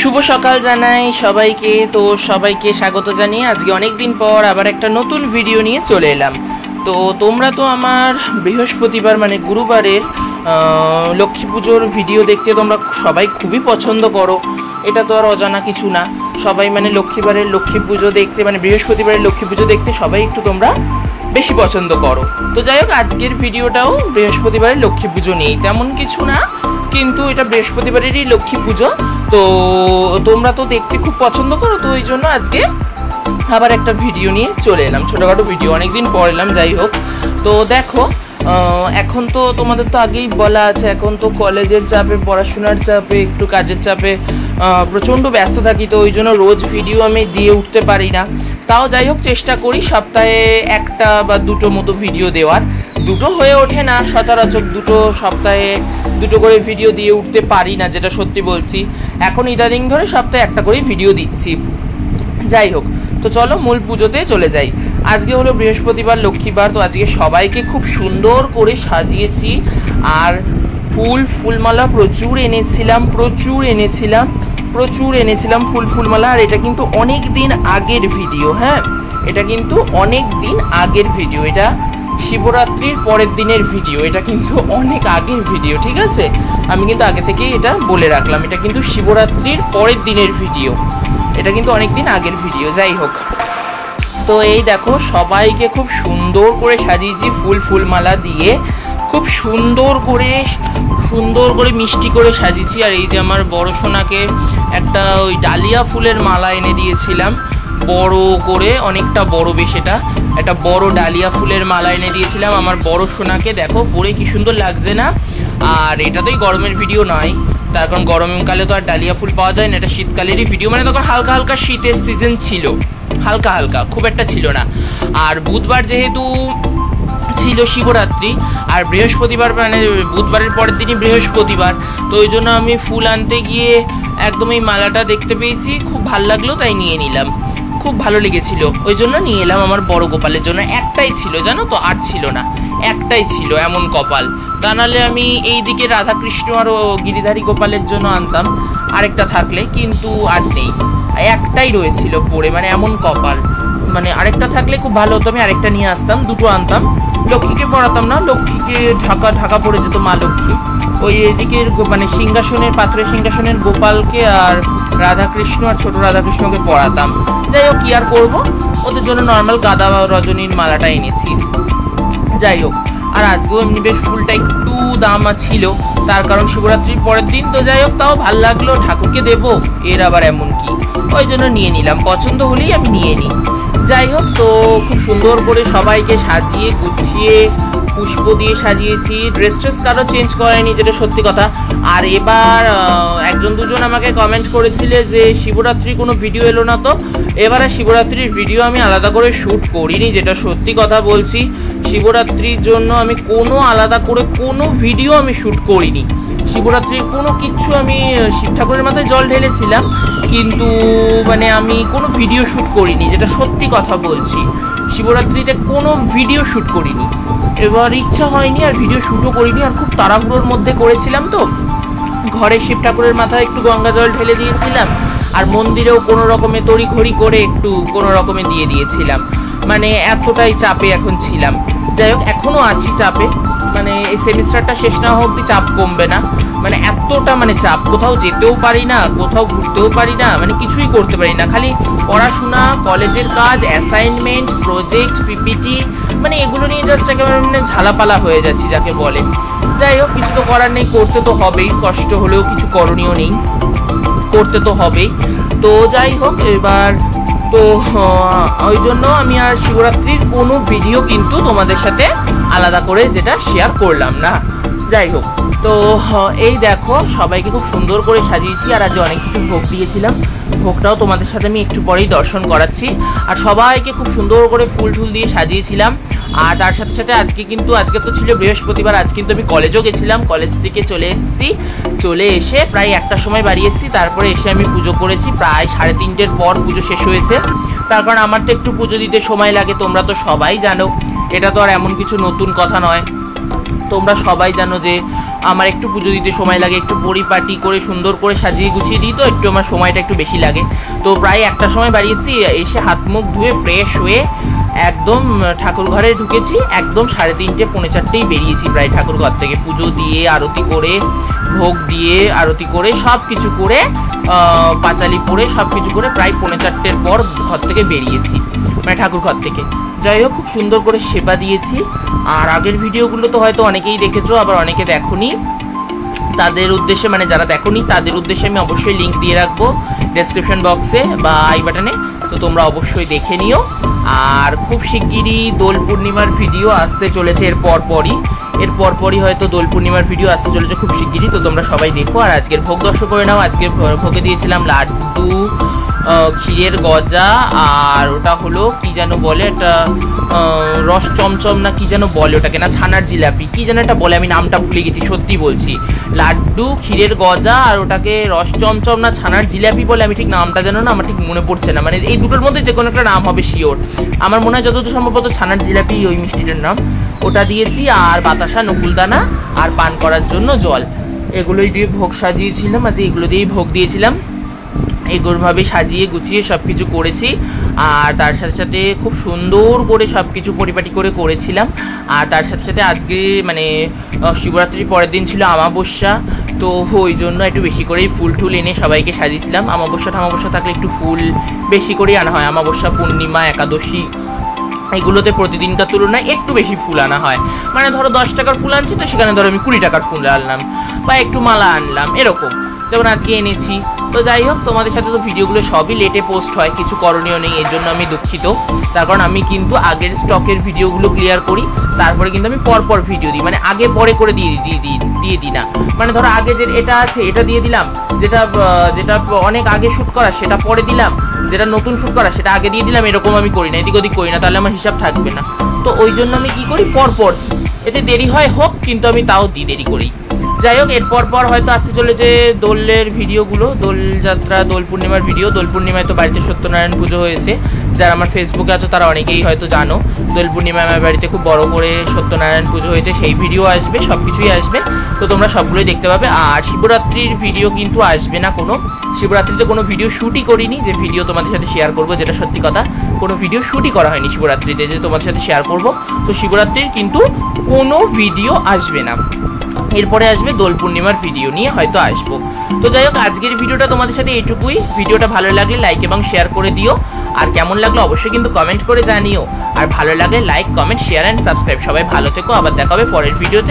শুভ সকাল জানাই সবাইকে। তো সবাইকে স্বাগত জানিয়ে আজকে অনেক দিন পর আবার একটা নতুন ভিডিও নিয়ে চলে এলাম। তো তোমরা তো আমার বৃহস্পতিবার মানে গুরুবারের লক্ষ্মী পুজোর ভিডিও দেখতে তোমরা সবাই খুবই পছন্দ করো, এটা তো আর অজানা কিছু না। সবাই মানে লক্ষ্মীবারের লক্ষ্মী পুজো দেখতে মানে বৃহস্পতিবারের লক্ষ্মী পুজো দেখতে সবাই একটু তোমরা বেশি পছন্দ করো। তো যাই হোক, আজকের ভিডিওটাও বৃহস্পতিবারের লক্ষ্মী পুজো নেই তেমন কিছু না, কিন্তু এটা বৃহস্পতিবারেরই লক্ষ্মী পুজো। তো তোমরা তো দেখতে খুব পছন্দ করো, তো ওই জন্য আজকে আবার একটা ভিডিও নিয়ে চলে এলাম, ছোটোখাটো ভিডিও, অনেকদিন পর এলাম। যাই হোক, তো দেখো এখন তো তোমাদের তো আগেই বলা আছে, এখন তো কলেজের চাপে, পড়াশোনার চাপে, একটু কাজের চাপে প্রচণ্ড ব্যস্ত থাকি, তো ওই জন্য রোজ ভিডিও আমি দিয়ে উঠতে পারি না। তাও যাই হোক, চেষ্টা করি সপ্তাহে একটা বা দুটো মতো ভিডিও দেওয়ার। দুটো হয়ে ওঠে না সচরাচর, সপ্তাহে দুটো করে ভিডিও দিয়ে উঠতে পারি না, যেটা সত্যি বলছি। এখন ইদানিং ধরে সপ্তাহে একটা করেই ভিডিও দিচ্ছি। যাই হোক, তো চলো মূল পুজোতে চলে যাই। আজকে হলো বৃহস্পতিবার লক্ষ্মীবার, তো আজকে সবাইকে খুব সুন্দর করে সাজিয়েছি, আর ফুলমালা প্রচুর এনেছিলাম ফুলমালা। আর এটা কিন্তু অনেক দিন আগের ভিডিও, হ্যাঁ এটা কিন্তু অনেক দিন আগের ভিডিও, এটা শিবরাত্রির পরের দিনের ভিডিও, এটা কিন্তু অনেক আগের ভিডিও, ঠিক আছে? আমি কিন্তু আগে থেকেই এটা বলে রাখলাম, এটা কিন্তু শিবরাত্রির পরের দিনের ভিডিও, এটা কিন্তু অনেক দিন আগের ভিডিও। যাই হোক, তো এই দেখো সবাইকে খুব সুন্দর করে সাজিয়েছি ফুলমালা দিয়ে, খুব সুন্দর করে মিষ্টি করে সাজিয়েছি। আর এই যে আমার বড় সোনাকে একটা ওই ডালিয়া ফুলের মালা এনে দিয়েছিলাম, বড় করে, অনেকটা বড়, বেশ এটা একটা বড় ডালিয়া ফুলের মালা এনে দিয়েছিলাম আমার বড় সোনাকে। দেখো পরে কি সুন্দর লাগছে না? আর এটা তোই গরমের ভিডিও নয়, তার কারণ গরমকালে তো আর ডালিয়া ফুল পাওয়া যায় না, এটা শীতকালেরই ভিডিও, মানে তখন হালকা হালকা শীতের সিজন ছিল, হালকা খুব একটা ছিল না। আর বুধবার যেহেতু ছিল শিবরাত্রি, আর বৃহস্পতিবার মানে বুধবারের পরের দিনই বৃহস্পতিবার, তো ওই জন্য আমি ফুল আনতে গিয়ে একদম এই মালাটা দেখতে পেয়েছি, খুব ভালো লাগলো, তাই নিয়ে নিলাম। খুব ভালো লেগেছিল, ওই জন্য নিয়ে এলাম আমার বড় গোপালের জন্য। একটাই ছিল জানো তো, আর ছিল না, একটাই ছিল, এমন কপাল। তা নাহলে আমি এই দিকে রাধাকৃষ্ণ আর গিরিধারী গোপালের জন্য আনতাম আরেকটা থাকলে, কিন্তু আর নেই, একটাই রয়েছিল পড়ে, মানে এমন কপাল। মানে আরেকটা থাকলে খুব ভালো হতো, আমি আরেকটা নিয়ে আসতাম, দুটো আনতাম। লক্ষ্মীকে পড়াতাম না, লক্ষ্মীকে ঢাকা পড়ে যেত মা লক্ষ্মী। ওই এদিকের মানে পাথরের সিংহাসনের গোপালকে আর রাধাকৃষ্ণ আর ছোট রাধাকৃষ্ণকে পড়াতাম। যাই হোক, কি আর করবো, ওদের জন্য নর্মাল গাঁদা বা রজনীর মালাটা এনেছি। যাই হোক, আর আজকেও এমনি বেশ ফুলটা একটু দাম ছিল, তার কারণ শিবরাত্রির পরের দিন, তো যাই হোক তাও ভাল লাগলো, ঠাকুরকে দেবো, এর আবার এমন কি, ওই জন্য নিয়ে নিলাম, পছন্দ হলেই আমি নিয়ে নিই। যাই হোক, তো খুব সুন্দর করে সবাইকে সাজিয়ে গুছিয়ে পুষ্প দিয়ে সাজিয়েছি, ড্রেস কারো চেঞ্জ করায়নি, যেটা সত্যি কথা। আর এবার একজন দুজন আমাকে কমেন্ট করেছিলে যে শিবরাত্রি কোনো ভিডিও এলো না, তো এবারে শিবরাত্রির ভিডিও আমি আলাদা করে শ্যুট করিনি, যেটা সত্যি কথা বলছি। শিবরাত্রির জন্য আমি কোনো আলাদা করে কোনো ভিডিও আমি শ্যুট করিনি। শিবরাত্রির কোনো কিচ্ছু, আমি শিব ঠাকুরের মাথায় জল ঢেলেছিলাম, কিন্তু মানে আমি কোনো ভিডিও শ্যুট করিনি, যেটা সত্যি কথা বলছি। শিবরাত্রিতে কোনো ভিডিও শ্যুট করিনি, এবার ইচ্ছা হয়নি, আর ভিডিও শ্যুটও করিনি, আর খুব তাড়াহুড়োর মধ্যে করেছিলাম। তো ঘরে শিব ঠাকুরের মাথায় একটু গঙ্গা জল ঢেলে দিয়েছিলাম, আর মন্দিরেও কোনো রকমে তড়িঘড়ি করে একটু কোনো রকমে দিয়ে দিয়েছিলাম, মানে এতটাই চাপে এখন ছিলাম। যাই হোক, এখনও আছি চাপে, মানে এই সেমিস্টারটা শেষ না হওয়া অবধি চাপ কমবে না, মানে এতটা মানে চাপ, কোথাও যেতেও পারি না, কোথাও ঘুরতেও পারি না, মানে কিছুই করতে পারি না, খালি পড়াশোনা, কলেজের কাজ, অ্যাসাইনমেন্ট, প্রজেক্ট, পিপিটি, মানে এগুলো নিয়ে জাস্ট একেবারে মানে ঝালাপালা হয়ে যাচ্ছি যাকে বলে। যাই হোক, কিছু তো করার নেই, করতে তো হবেই, কষ্ট হলেও কিছু করণীয় নেই, করতে তো হবেই। তো যাই হোক, এবার তো ওই জন্য আমি আর শিবরাত্রির কোনো ভিডিও কিন্তু তোমাদের সাথে আলাদা করে যেটা শেয়ার করলাম না। যাই হোক, তো এই দেখো সবাইকে খুব সুন্দর করে সাজিয়েছি, আর আজ অনেক কিছু ভোগ দিয়েছিলাম, ভোগটাও তোমাদের সাথে আমি একটু পরেই দর্শন করাচ্ছি। আর সবাইকে খুব সুন্দর করে ফুল দিয়ে সাজিয়েছিলাম। আর তার সাথে সাথে আজকে তো ছিল বৃহস্পতিবার, আজ কিন্তু আমি কলেজও গেছিলাম, কলেজ থেকে চলে এসে প্রায় 1টার সময় বাড়ি এসেছি, তারপরে এসে আমি পুজো করেছি, প্রায় 3:30-র পর পুজো শেষ হয়েছে। তার কারণ আমার তো একটু পুজো দিতে সময় লাগে, তোমরা তো সবাই জানো, এটা তো আর এমন কিছু নতুন কথা নয়, তোমরা সবাই জানো যে আমার একটু পুজো দিতে সময় লাগে, একটু পরিপাটি করে সুন্দর করে সাজিয়ে গুছিয়ে দিই, তো একটু আমার সময়টা একটু বেশি লাগে। তো প্রায় 1টার সময় বাড়িয়েছি, এসে হাত মুখ ধুয়ে ফ্রেশ হয়ে একদম ঠাকুর ঘরে ঢুকেছি, একদম 3:30 পৌনে 4টেই বেরিয়েছি প্রায় ঠাকুর ঘর থেকে। পুজো দিয়ে আরতি করে, ভোগ দিয়ে আরতি করে, সব কিছু করে, পাঁচালি পরে সব কিছু করে প্রায় পৌনে 4টের পর ঘর থেকে বেরিয়েছি, মানে ঠাকুর ঘর থেকে। যাই হোক, খুব সুন্দর করে সেবা দিয়েছি। আর আগের ভিডিওগুলো তো হয়তো অনেকেই দেখেছো, আবার অনেকে দেখোনি। তাদের উদ্দেশ্যে, মানে যারা দেখোনি তাদের উদ্দেশ্যে আমি অবশ্যই লিঙ্ক দিয়ে রাখবো ডেসক্রিপশন বক্সে বা আই বাটনে, তো তোমরা অবশ্যই দেখে নিও। আর খুব শিগগিরই দোল পূর্ণিমার ভিডিও আসতে চলেছে, এর পরপরই হয়তো দোল পূর্ণিমার ভিডিও আসতে চলেছে খুব শিগগিরই, তো তোমরা সবাই দেখো। আর আজকের ভোগ দর্শন করে নাও। আজকে ভোগে দিয়েছিলাম লাড্ডু, ক্ষীরের গজা, আর ওটা হলো কি যেন বলে, এটা রস চমচম না কি যেন বলে ওটাকে, না ছানার জিলাপি কি যেন একটা বলে, আমি নামটা ভুলে গেছি, সত্যি বলছি। লাড্ডু, ক্ষীরের গজা, আর ওটাকে রস চমচম না ছানার জিলাপি বলে, আমি ঠিক নামটা যেন না আমার ঠিক মনে পড়ছে না, মানে এই দুটোর মধ্যে যে কোনো একটা নাম হবে শিওর। আমার মনে হয় যতদূর সম্ভবত ছানার জিলাপি ওই মিষ্টিটার নাম, ওটা দিয়েছি। আর বাতাসা, নকুলদানা আর পান করার জন্য জল, এগুলোই দিয়ে ভোগ সাজিয়েছিলাম। আজ এগুলো দিয়েই ভোগ দিয়েছিলাম। এগুলোভাবে সাজিয়ে গুছিয়ে সব কিছু করেছি। আর তার সাথে সাথে খুব সুন্দর করে সব কিছু পরিপাটি করে করেছিলাম। আর তার সাথে সাথে আজকে মানে শিবরাত্রির পরের দিন ছিল আমাবস্যা, তো ওই জন্য একটু বেশি করেই ফুল টুল এনে সবাইকে সাজিয়েছিলাম। আমাবস্যা থাকলে একটু ফুল বেশি করেই আনা হয়। আমাবস্যা, পূর্ণিমা, একাদশী এগুলোতে প্রতিদিনকার তুলনায় একটু বেশি ফুল আনা হয়। মানে ধরো 10 টাকার ফুল আনছি, তো সেখানে ধরো আমি 20 টাকার ফুল আনলাম বা একটু মালা আনলাম, এরকম যেমন আজকে এনেছি। তো যাই হোক, তোমাদের সাথে তো ভিডিওগুলো সবই লেটে পোস্ট হয়, কিছু করণীয় নেই, এর জন্য আমি দুঃখিত। তার কারণ আমি কিন্তু আগের স্টকের ভিডিওগুলো ক্লিয়ার করি, তারপরে কিন্তু আমি পরপর ভিডিও দিই, মানে আগে পরে করে দিয়ে দিই না। মানে ধরো আগে যে এটা আছে এটা দিয়ে দিলাম, যেটা অনেক আগে শ্যুট করা সেটা পরে দিলাম, যেটা নতুন শ্যুট করা সেটা আগে দিয়ে দিলাম, এরকম আমি করি না, এদিক ওদিক করি না, তাহলে আমার হিসাব থাকবে না। তো ওই জন্য আমি কি করি, পরপর, এতে দেরি হয় হোক, কিন্তু আমি তাও দেরি করি। যাই হোক, এরপর হয়তো আসতে চলেছে দোলের ভিডিওগুলো, দোলযাত্রা, দোল পূর্ণিমার ভিডিও। দোল পূর্ণিমায় তো বাড়িতে সত্যনারায়ণ পুজো হয়েছে, যারা আমার ফেসবুকে আছো তারা অনেকেই হয়তো জানো। দোল পূর্ণিমায় আমার বাড়িতে খুব বড় করে সত্যনারায়ণ পুজো হয়েছে, সেই ভিডিও আসবে, সব কিছুই আসবে, তো তোমরা সবগুলোই দেখতে পাবে। আর শিবরাত্রির ভিডিও কিন্তু আসবে না কোনো, শিবরাত্রিতে কোনো ভিডিও শ্যুটই করিনি যে ভিডিও তোমাদের সাথে শেয়ার করবো, যেটা সত্যি কথা, কোনো ভিডিও শ্যুটই করা হয়নি শিবরাত্রিতে যে তোমাদের সাথে শেয়ার করবো। তো শিবরাত্রির কিন্তু কোনো ভিডিও আসবে না, এরপরে আসবে দোল পূর্ণিমার ভিডিও নিয়ে হয়তো আসবো। তো যাই হোক, আজকের ভিডিওটা তোমাদের সাথে এইটুকুই। ভিডিওটা ভালো লাগলে লাইক এবং শেয়ার করে দিও, আর কেমন লাগলো অবশ্যই কিন্তু কমেন্ট করে জানিও। আর ভালো লাগলে like, comment, share and subscribe. সবাই ভালো থেকো, আবার দেখা হবে পরের ভিডিওতে।